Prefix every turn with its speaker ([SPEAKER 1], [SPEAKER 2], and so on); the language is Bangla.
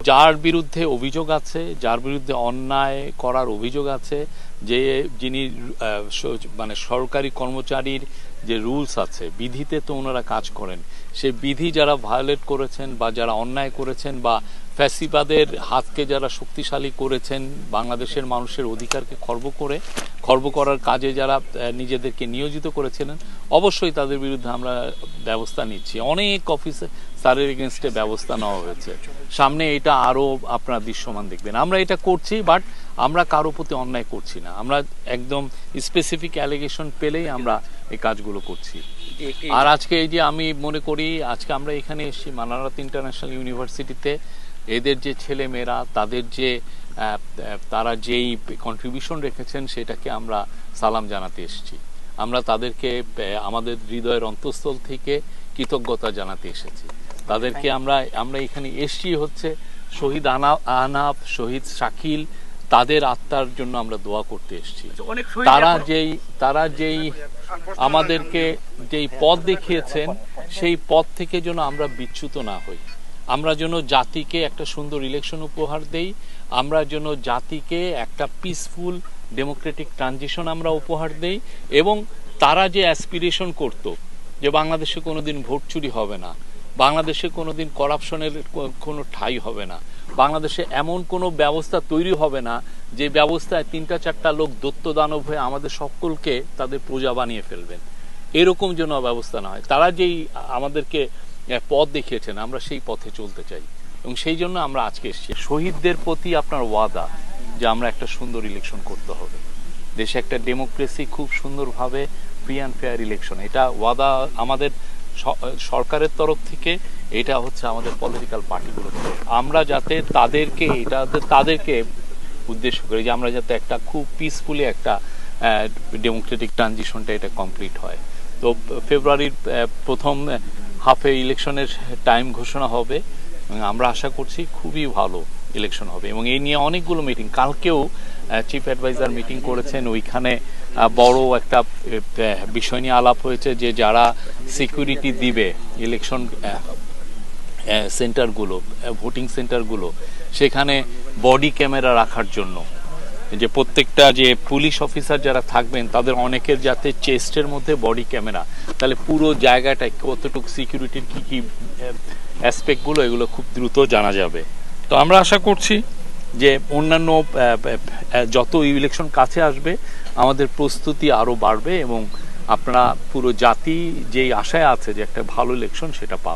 [SPEAKER 1] যার বিরুদ্ধে অভিযোগ আছে, যার বিরুদ্ধে অন্যায় করার অভিযোগ আছে, যে যিনি মানে সরকারি কর্মচারীর যে রুলস আছে, বিধিতে তো ওনারা কাজ করেন, সে বিধি যারা ভায়োলেট করেছেন বা যারা অন্যায় করেছেন বা ফ্যাসিবাদের হাতকে যারা শক্তিশালী করেছেন, বাংলাদেশের মানুষের অধিকারকে খর্ব করার কাজে যারা নিজেদেরকে নিয়োজিত করেছিলেন, অবশ্যই তাদের বিরুদ্ধে আমরা ব্যবস্থা নিচ্ছি। অনেক অফিসে স্যারের এগেনস্টে ব্যবস্থা নেওয়া হয়েছে। সামনে এটা আরো আপনারা দৃশ্যমান দেখবেন। আমরা এটা করছি, বাট আমরা কারো প্রতি অন্যায় করছি না। আমরা একদম স্পেসিফিক অ্যালিগেশন পেলেই আমরা এই কাজগুলো করছি। আর আজকে এই যে আমি মনে করি আজকে আমরা এখানে এসেছি মানারাত ইন্টারন্যাশনাল ইউনিভার্সিটিতে, এদের যে ছেলে মেয়েরা তাদের যে তারা যেই কন্ট্রিবিউশন রেখেছেন সেটাকে আমরা সালাম জানাতে এসেছি। আমরা তাদেরকে আমাদের হৃদয়ের অন্তঃস্থল থেকে কৃতজ্ঞতা জানাতে এসেছি। তাদেরকে আমরা এখানে এসেছি হচ্ছে শহীদ আহনাফ, শহীদ শাকিল, তাদের আত্মার জন্য আমরা দোয়া করতে এসেছি। তারা যেই আমাদেরকে যেই পথ দেখিয়েছেন সেই পথ থেকে যেন আমরা বিচ্যুত না হই, আমরা যেন জাতিকে একটা সুন্দর ইলেকশন উপহার দেই, আমরা যেন জাতিকে একটা পিসফুল ডেমোক্রেটিক ট্রানজিশন আমরা উপহার দেই, এবং তারা যে অ্যাসপিরেশন করতো যে বাংলাদেশে কোনোদিন ভোট চুরি হবে না, বাংলাদেশে কোনোদিন করাপশনের কোনো ঠাঁই হবে না, বাংলাদেশে এমন কোনো ব্যবস্থা তৈরি হবে না যে ব্যবস্থায় ৩-৪টা লোক দৈত্যদানব হয়ে আমাদের সকলকে তাদের প্রজা বানিয়ে ফেলবেন, এরকম যেন ব্যবস্থা না হয়। তারা যেই আমাদেরকে পথ দেখিয়েছেন আমরা সেই পথে চলতে চাই, এবং সেই জন্য আমরা আজকে এসেছি। শহীদদের প্রতি আপনার ওয়াদা যে আমরা একটা সুন্দর ইলেকশন করতে হবে, দেশে একটা ডেমোক্রেসি খুব সুন্দরভাবে ফ্রি অ্যান্ড ফেয়ার ইলেকশন, এটা ওয়াদা আমাদের সরকারের তরফ থেকে, এটা হচ্ছে আমাদের পলিটিক্যাল পার্টিগুলো থেকে। আমরা যাতে তাদেরকে উদ্দেশ্য করে যে আমরা যাতে একটা খুব পিসফুলি একটা ডেমোক্রেটিক ট্রানজিশনটা এটা কমপ্লিট হয়। তো ফেব্রুয়ারির প্রথম হাফে ইলেকশনের টাইম ঘোষণা হবে, আমরা আশা করছি খুবই ভালো ইলেকশন হবে। এবং এই নিয়ে অনেকগুলো মিটিং, কালকেও চিফ অ্যাডভাইজার মিটিং করেছেন, ওইখানে বড় একটা বিষয় নিয়ে আলাপ হয়েছে যে যারা সিকিউরিটি দিবে ইলেকশন সেন্টারগুলো, ভোটিং সেন্টারগুলো, সেখানে বডি ক্যামেরা রাখার জন্য, যে প্রত্যেকটা যে পুলিশ অফিসার যারা থাকবেন তাদের অনেকের যাতে চেস্টের মধ্যে বডি ক্যামেরা, তাহলে পুরো জায়গাটায় কতটুকু সিকিউরিটির কি অ্যাসপেক্টগুলো এগুলো খুব দ্রুত জানা যাবে। তো আমরা আশা করছি যে অন্যান্য যত ইলেকশন কাছে আসবে আমাদের প্রস্তুতি আরো বাড়বে, এবং আপনারা পুরো জাতি যেই আশায় আছে যে একটা ভালো ইলেকশন সেটা পাবে।